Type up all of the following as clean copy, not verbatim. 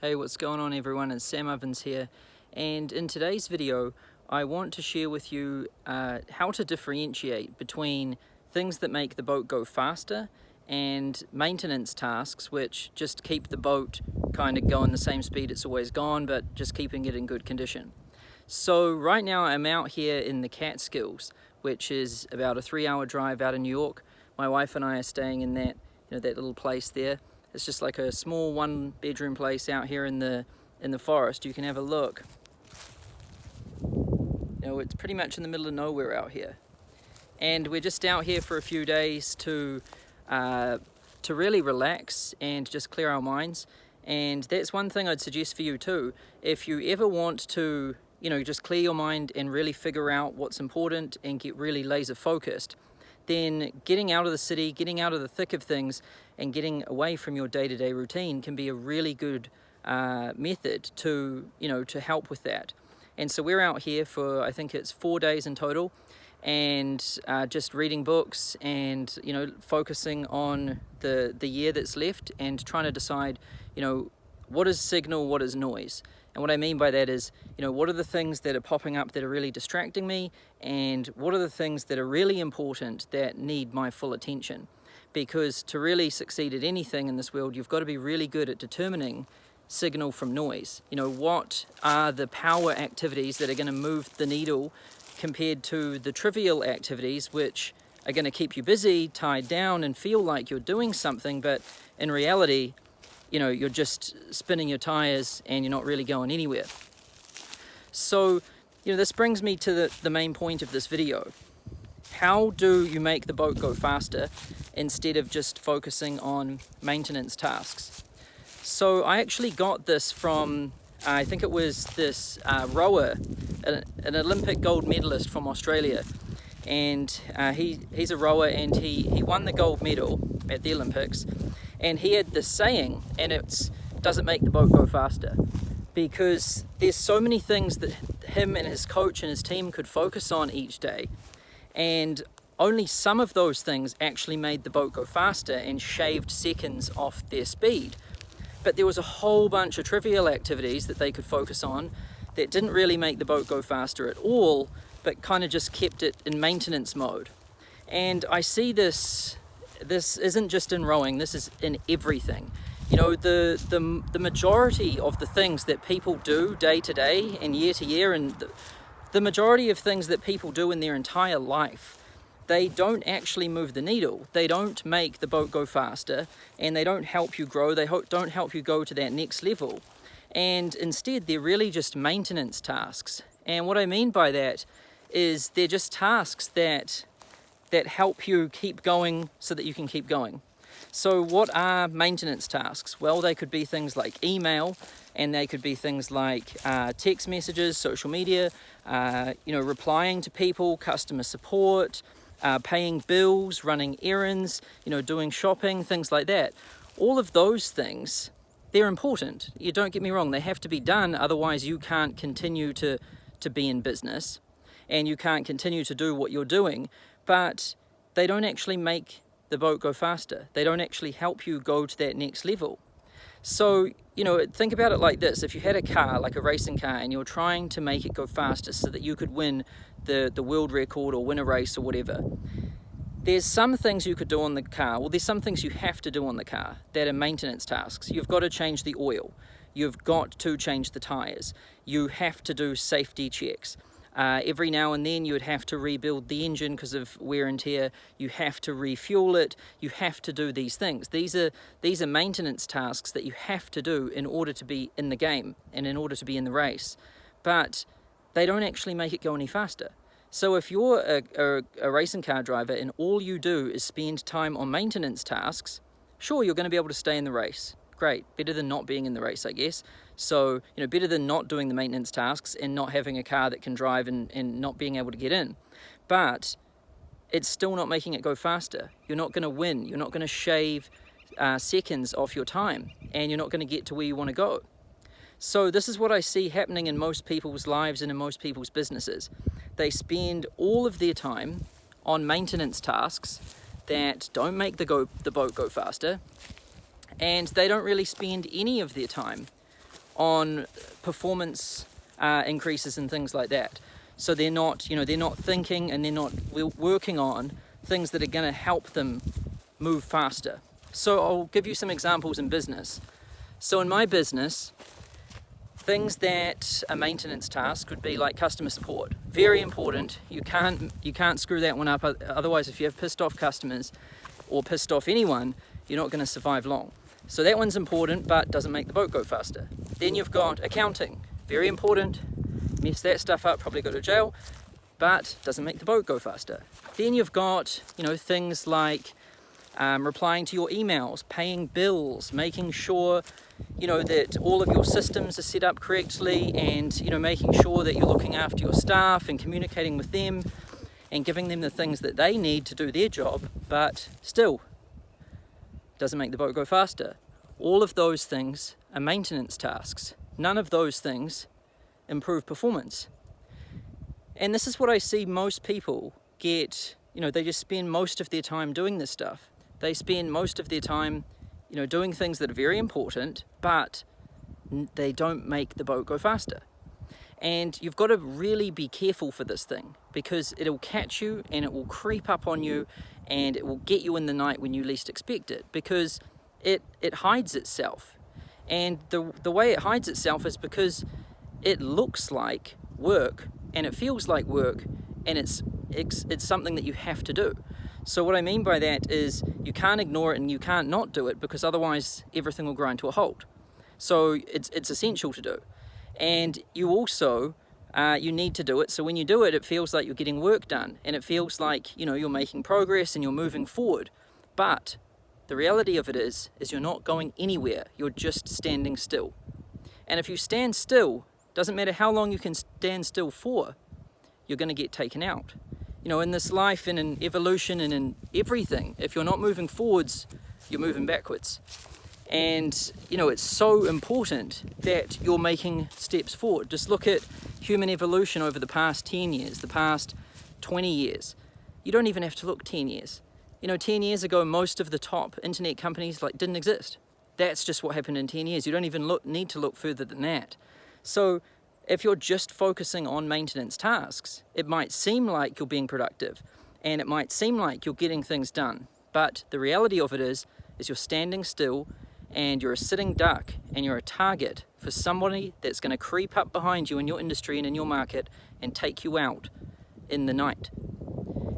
Hey, what's going on everyone? It's Sam Ovens here, and in today's video I want to share with you how to differentiate between things that make the boat go faster and maintenance tasks which just keep the boat kind of going the same speed it's always gone, but just keeping it in good condition. So right now I'm out here in the Catskills, which is about a 3-hour drive out of New York. My wife and I are staying in that little place there. It's just like a small 1-bedroom place out here in the forest. You can have a look. It's pretty much in the middle of nowhere out here, and we're just out here for a few days to really relax and just clear our minds. And that's one thing I'd suggest for you too. If you ever want to, just clear your mind and really figure out what's important and get really laser focused, then getting out of the city, getting out of the thick of things, and getting away from your day-to-day routine can be a really good method to help with that. And so we're out here for, I think it's 4 days in total, and just reading books and focusing on the year that's left and trying to decide what is signal, what is noise. And what I mean by that is, what are the things that are popping up that are really distracting me, and what are the things that are really important that need my full attention? Because to really succeed at anything in this world, you've got to be really good at determining signal from noise. What are the power activities that are going to move the needle compared to the trivial activities which are going to keep you busy, tied down, and feel like you're doing something, but in reality, you're just spinning your tires and you're not really going anywhere. So, this brings me to the main point of this video. How do you make the boat go faster instead of just focusing on maintenance tasks? So I actually got this from, I think it was this rower, an Olympic gold medalist from Australia. And he's a rower, and he won the gold medal at the Olympics. And he had this saying, and it doesn't make the boat go faster, because there's so many things that him and his coach and his team could focus on each day, and only some of those things actually made the boat go faster and shaved seconds off their speed. But there was a whole bunch of trivial activities that they could focus on that didn't really make the boat go faster at all, but kind of just kept it in maintenance mode. And I see this isn't just in rowing, this is in everything. The majority of the things that people do day to day and year to year, and the majority of things that people do in their entire life, they don't actually move the needle. They don't make the boat go faster, and they don't help you grow. They don't help you go to that next level. And instead, they're really just maintenance tasks. And what I mean by that is they're just tasks that help you keep going so that you can keep going. So what are maintenance tasks? Well, they could be things like email, and they could be things like text messages, social media, replying to people, customer support, paying bills, running errands, doing shopping, things like that. All of those things, they're important. You don't get me wrong, they have to be done, otherwise you can't continue to be in business, and you can't continue to do what you're doing, but they don't actually make the boat go faster. They don't actually help you go to that next level. So, think about it like this. If you had a car, like a racing car, and you're trying to make it go faster so that you could win the world record or win a race or whatever, there's some things you could do on the car. Well, there's some things you have to do on the car that are maintenance tasks. You've got to change the oil. You've got to change the tires. You have to do safety checks. Every now and then you would have to rebuild the engine because of wear and tear. You have to refuel it. You have to do these things. These are maintenance tasks that you have to do in order to be in the game and in order to be in the race. But they don't actually make it go any faster. So if you're a racing car driver and all you do is spend time on maintenance tasks, sure, you're going to be able to stay in the race. Great, better than not being in the race, I guess. So, better than not doing the maintenance tasks and not having a car that can drive and not being able to get in. But it's still not making it go faster. You're not going to win. You're not going to shave seconds off your time, and you're not going to get to where you want to go. So this is what I see happening in most people's lives and in most people's businesses. They spend all of their time on maintenance tasks that don't make the boat go faster, and they don't really spend any of their time on performance increases and things like that. So they're not thinking, and they're not working on things that are going to help them move faster. So I'll give you some examples in business. So in my business, things that a maintenance task would be like customer support. Very important. You can't screw that one up. Otherwise, if you have pissed off customers or pissed off anyone, you're not going to survive long. So that one's important, but doesn't make the boat go faster. Then you've got accounting. Very important. Mess that stuff up, probably go to jail, but doesn't make the boat go faster. Then you've got, things like replying to your emails, paying bills, making sure, that all of your systems are set up correctly, and, making sure that you're looking after your staff and communicating with them and giving them the things that they need to do their job, but still doesn't make the boat go faster. All of those things are maintenance tasks. None of those things improve performance. And this is what I see most people get, they just spend most of their time doing this stuff. They spend most of their time, doing things that are very important, but they don't make the boat go faster. And you've got to really be careful for this thing, because it'll catch you and it will creep up on you, and it will get you in the night when you least expect it, because it hides itself. And the way it hides itself is because it looks like work and it feels like work, and it's something that you have to do. So what I mean by that is you can't ignore it and you can't not do it, because otherwise everything will grind to a halt. So it's essential to do. And you also, you need to do it. So when you do it, it feels like you're getting work done, and it feels like, you're making progress and you're moving forward. But the reality of it is you're not going anywhere. You're just standing still. And if you stand still, doesn't matter how long you can stand still for, you're going to get taken out. In this life and in evolution and in everything, if you're not moving forwards, you're moving backwards. And, it's so important that you're making steps forward. Just look at human evolution over the past 10 years, the past 20 years. You don't even have to look 10 years. 10 years ago, most of the top internet companies didn't exist. That's just what happened in 10 years. You don't even need to look further than that. So if you're just focusing on maintenance tasks, it might seem like you're being productive, and it might seem like you're getting things done. But the reality of it is you're standing still, and you're a sitting duck, and you're a target for somebody that's going to creep up behind you in your industry and in your market and take you out in the night.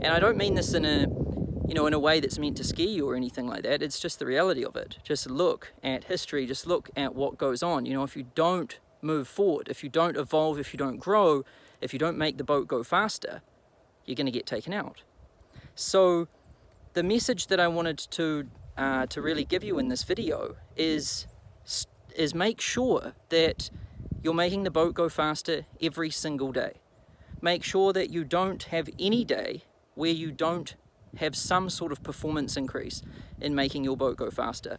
And I don't mean this in a way that's meant to scare you or anything like that. It's just the reality of it. Just look at history. Just look at what goes on. If you don't move forward, if you don't evolve, if you don't grow, if you don't make the boat go faster, you're going to get taken out. So the message that I wanted to really give you in this video is make sure that you're making the boat go faster every single day. Make sure that you don't have any day where you don't have some sort of performance increase in making your boat go faster.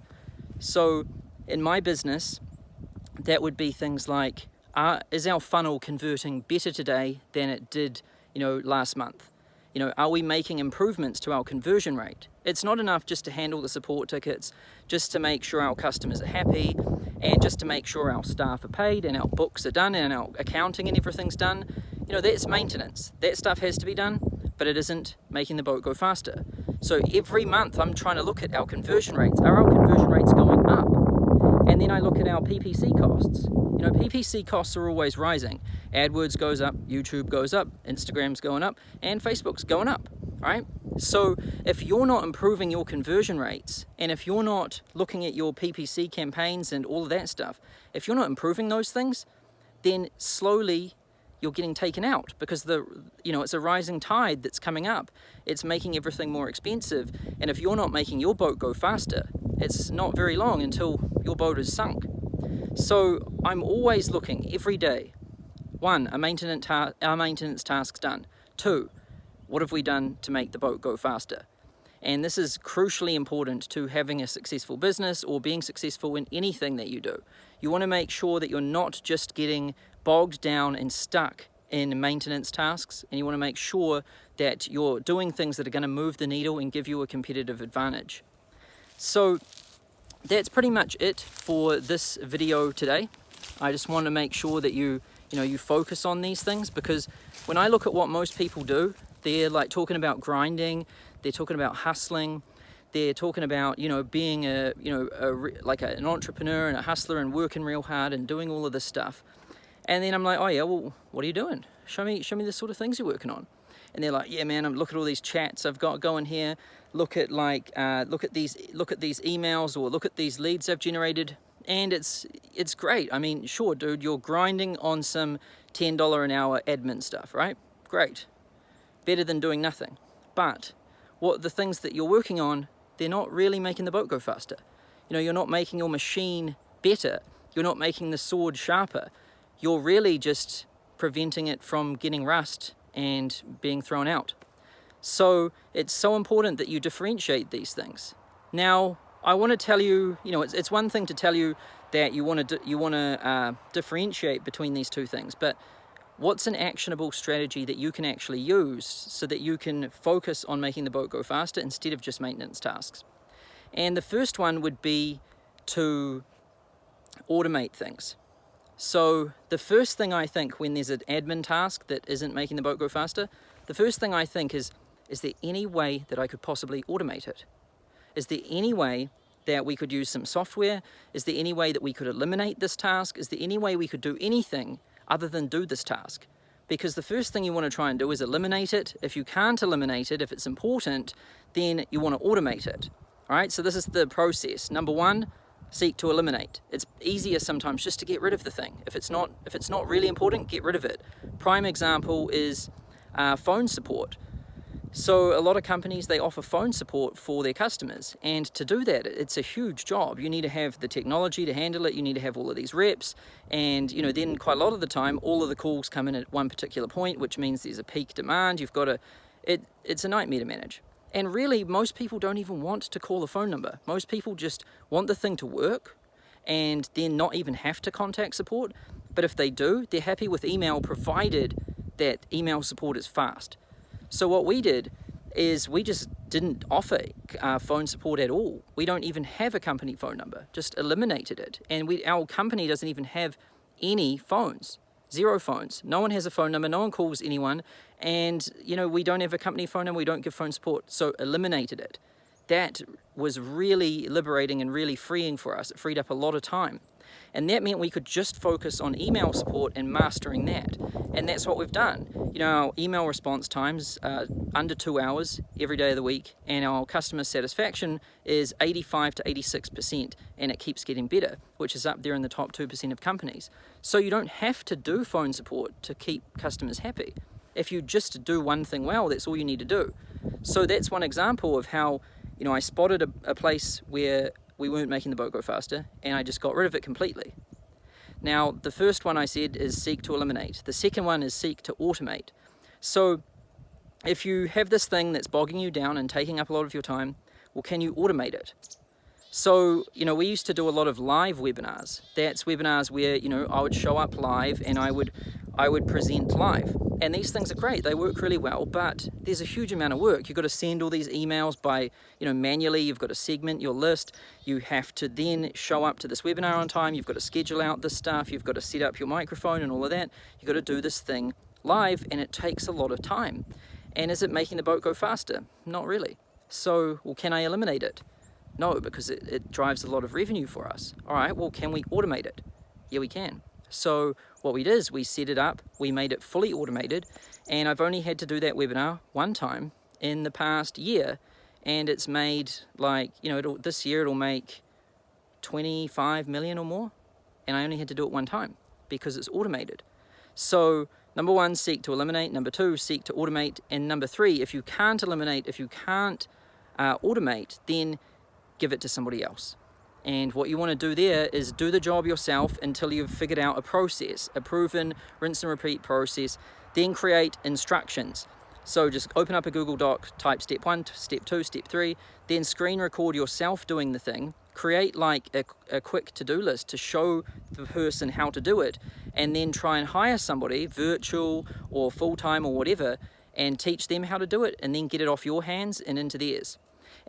So in my business, that would be things like, is our funnel converting better today than it did, last month? Are we making improvements to our conversion rate? It's not enough just to handle the support tickets, just to make sure our customers are happy, and just to make sure our staff are paid and our books are done and our accounting and everything's done. That's maintenance. That stuff has to be done, but it isn't making the boat go faster. So every month I'm trying to look at our conversion rates. Are our conversion rates going up? And then I look at our PPC costs. PPC costs are always rising. AdWords goes up, YouTube goes up, Instagram's going up, and Facebook's going up, right? So if you're not improving your conversion rates, and if you're not looking at your PPC campaigns and all of that stuff, if you're not improving those things, then slowly you're getting taken out, because it's a rising tide that's coming up. It's making everything more expensive. And if you're not making your boat go faster, it's not very long until your boat is sunk. So I'm always looking every day. 1, our maintenance task's done. 2, what have we done to make the boat go faster? And this is crucially important to having a successful business or being successful in anything that you do. You want to make sure that you're not just getting bogged down and stuck in maintenance tasks, and you want to make sure that you're doing things that are going to move the needle and give you a competitive advantage. So that's pretty much it for this video today. I just want to make sure that you focus on these things, because when I look at what most people do, they're like talking about grinding, they're talking about hustling, they're talking about, being an entrepreneur and a hustler and working real hard and doing all of this stuff. And then I'm like, oh yeah, well, what are you doing? Show me the sort of things you're working on. And they're like, yeah, man, look at all these chats I've got going here. Look at these emails, or look at these leads I've generated. And it's great. I mean, sure, dude, you're grinding on some $10 an hour admin stuff, right? Great. Better than doing nothing. But what the things that you're working on, they're not really making the boat go faster. You're not making your machine better. You're not making the sword sharper. You're really just preventing it from getting rust and being thrown out. So it's so important that you differentiate these things. Now, I want to tell you, it's one thing to tell you that you want to differentiate between these two things, but what's an actionable strategy that you can actually use so that you can focus on making the boat go faster instead of just maintenance tasks? And the first one would be to automate things. So the first thing I think when there's an admin task that isn't making the boat go faster, the first thing I think is there any way that I could possibly automate it? Is there any way that we could use some software? Is there any way that we could eliminate this task? Is there any way we could do anything other than do this task? Because the first thing you want to try and do is eliminate it. If you can't eliminate it, if it's important, then you want to automate it. All right, so this is the process. Number one, seek to eliminate. It's easier sometimes just to get rid of the thing. If it's not really important, get rid of it. Prime example is phone support. So a lot of companies, they offer phone support for their customers, and to do that, it's a huge job. You need to have the technology to handle it. You need to have all of these reps, and then quite a lot of the time, all of the calls come in at one particular point, which means there's a peak demand. You've got to, it's a nightmare to manage. And really, most people don't even want to call the phone number. Most people just want the thing to work and then not even have to contact support. But if they do, they're happy with email, provided that email support is fast. So what we did is we just didn't offer phone support at all. We don't even have a company phone number, just eliminated it. And our company doesn't even have any phones, 0 phones. No one has a phone number, no one calls anyone. And, we don't have a company phone number, we don't give phone support. So eliminated it. That was really liberating and really freeing for us. It freed up a lot of time. And that meant we could just focus on email support and mastering that. And that's what we've done. Our email response times are under 2 hours every day of the week, and our customer satisfaction is 85 to 86%, and it keeps getting better, which is up there in the top 2% of companies. So you don't have to do phone support to keep customers happy. If you just do one thing well, that's all you need to do. So that's one example of how, I spotted a place where we weren't making the boat go faster, and I just got rid of it completely. Now, the first one I said is seek to eliminate. The second one is seek to automate. So if you have this thing that's bogging you down and taking up a lot of your time, well, can you automate it? So, we used to do a lot of live webinars. That's webinars where, I would show up live and I would present live. And these things are great. They work really well, but there's a huge amount of work. You've got to send all these emails by, manually. You've got to segment your list. You have to then show up to this webinar on time. You've got to schedule out this stuff. You've got to set up your microphone and all of that. You've got to do this thing live, and it takes a lot of time. And is it making the boat go faster? Not really. So, well, can I eliminate it? No, because it drives a lot of revenue for us. All right, well, can we automate it? Yeah, we can. So what we did is we set it up, we made it fully automated, and I've only had to do that webinar one time in the past year, and it's made this year it'll make 25 million or more, and I only had to do it one time because it's automated. So number one, seek to eliminate. Number two, seek to automate. And number three, if you can't eliminate, if you can't automate, then give it to somebody else. And what you want to do there is do the job yourself until you've figured out a process, a proven rinse and repeat process, then create instructions. So just open up a Google Doc, type step 1, step 2, step 3, then screen record yourself doing the thing, create like a quick to-do list to show the person how to do it, and then try and hire somebody, virtual or full-time or whatever, and teach them how to do it, and then get it off your hands and into theirs.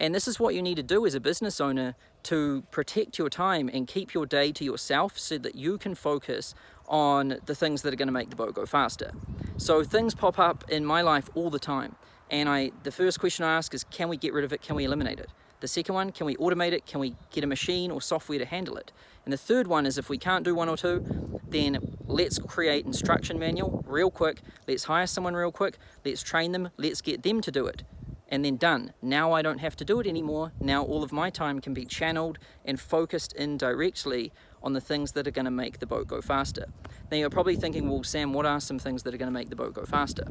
And this is what you need to do as a business owner to protect your time and keep your day to yourself so that you can focus on the things that are going to make the boat go faster. So things pop up in my life all the time, and the first question I ask is, can we get rid of it? Can we eliminate it? The second one, can we automate it? Can we get a machine or software to handle it? And the third one is, if we can't do one or two, then let's create instruction manual real quick. Let's hire someone real quick. Let's train them. Let's get them to do it. And then done. Now I don't have to do it anymore. Now all of my time can be channeled and focused in directly on the things that are going to make the boat go faster. Now you're probably thinking, well, Sam, what are some things that are going to make the boat go faster?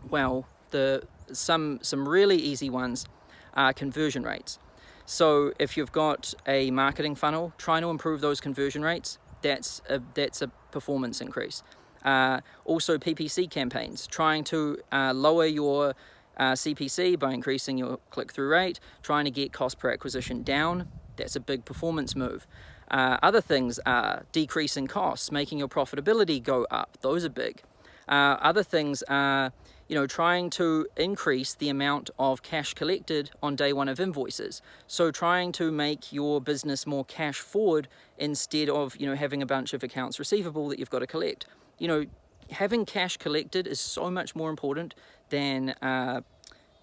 Well, some really easy ones are conversion rates. So if you've got a marketing funnel, trying to improve those conversion rates, that's a performance increase. Also PPC campaigns, trying to lower your CPC by increasing your click-through rate, trying to get cost per acquisition down, that's a big performance move. Other things are decreasing costs, making your profitability go up, those are big. Other things are, trying to increase the amount of cash collected on day one of invoices. So trying to make your business more cash forward instead of, having a bunch of accounts receivable that you've got to collect. Having cash collected is so much more important than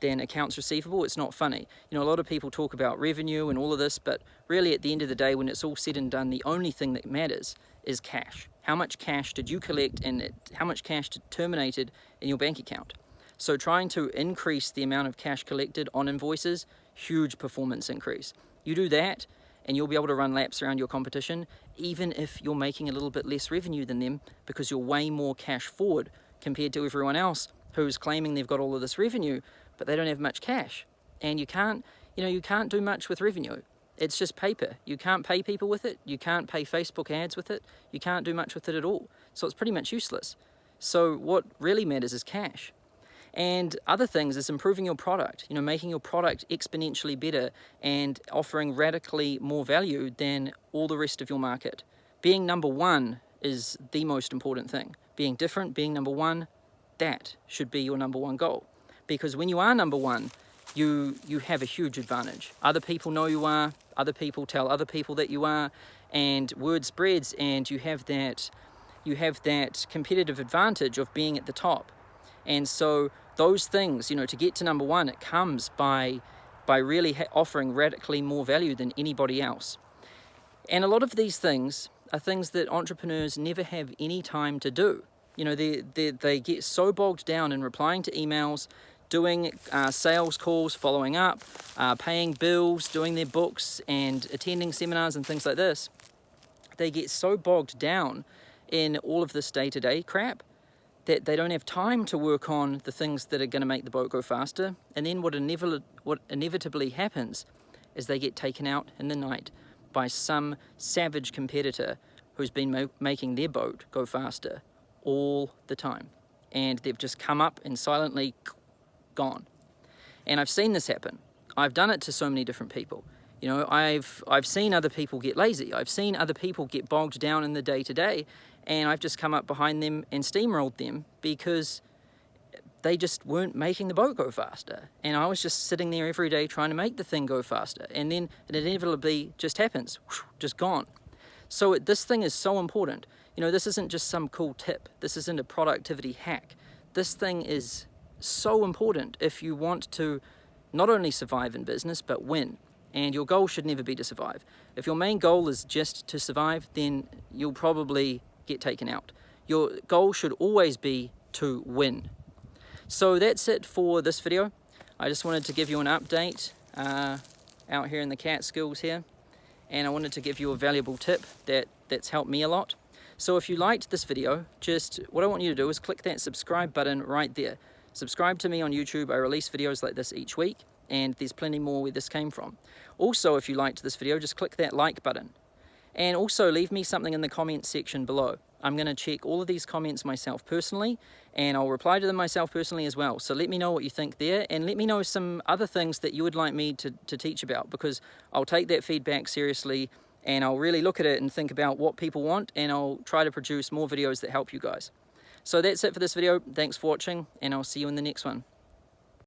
accounts receivable. It's not funny. A lot of people talk about revenue and all of this, but really at the end of the day, when it's all said and done, the only thing that matters is cash. How much cash did you collect and how much cash terminated in your bank account? So trying to increase the amount of cash collected on invoices, huge performance increase. You do that and you'll be able to run laps around your competition, even if you're making a little bit less revenue than them, because you're way more cash forward compared to everyone else who's claiming they've got all of this revenue, but they don't have much cash. And you can't do much with revenue. It's just paper. You can't pay people with it. You can't pay Facebook ads with it. You can't do much with it at all. So it's pretty much useless. So what really matters is cash. And other things is improving your product, making your product exponentially better and offering radically more value than all the rest of your market. Being number one is the most important thing. Being different, being number one, that should be your number one goal. Because when you are number one, you have a huge advantage. Other people know you are, other people tell other people that you are, and word spreads, and you have that competitive advantage of being at the top. And so those things, to get to number one, it comes by really offering radically more value than anybody else. And a lot of these things are things that entrepreneurs never have any time to do. They get so bogged down in replying to emails, doing sales calls, following up, paying bills, doing their books, and attending seminars and things like this. They get so bogged down in all of this day-to-day crap that they don't have time to work on the things that are going to make the boat go faster. And then what inevitably happens is they get taken out in the night by some savage competitor who's been making their boat go faster all the time. And they've just come up and silently gone. And I've seen this happen. I've done it to so many different people. I've seen other people get lazy. I've seen other people get bogged down in the day-to-day, and I've just come up behind them and steamrolled them because they just weren't making the boat go faster. And I was just sitting there every day trying to make the thing go faster. And then it inevitably just happens, just gone. So this thing is so important. This isn't just some cool tip. This isn't a productivity hack. This thing is so important if you want to not only survive in business, but win. And your goal should never be to survive. If your main goal is just to survive, then you'll probably get taken out. Your goal should always be to win. So that's it for this video. I just wanted to give you an update out here in the Catskills here. And I wanted to give you a valuable tip that's helped me a lot. So if you liked this video, what I want you to do is click that subscribe button right there. Subscribe to me on YouTube. I release videos like this each week, and there's plenty more where this came from. Also, if you liked this video, just click that like button. And also leave me something in the comments section below. I'm going to check all of these comments myself personally, and I'll reply to them myself personally as well. So let me know what you think there, and let me know some other things that you would like me to teach about, because I'll take that feedback seriously, and I'll really look at it and think about what people want, and I'll try to produce more videos that help you guys. So that's it for this video. Thanks for watching, and I'll see you in the next one.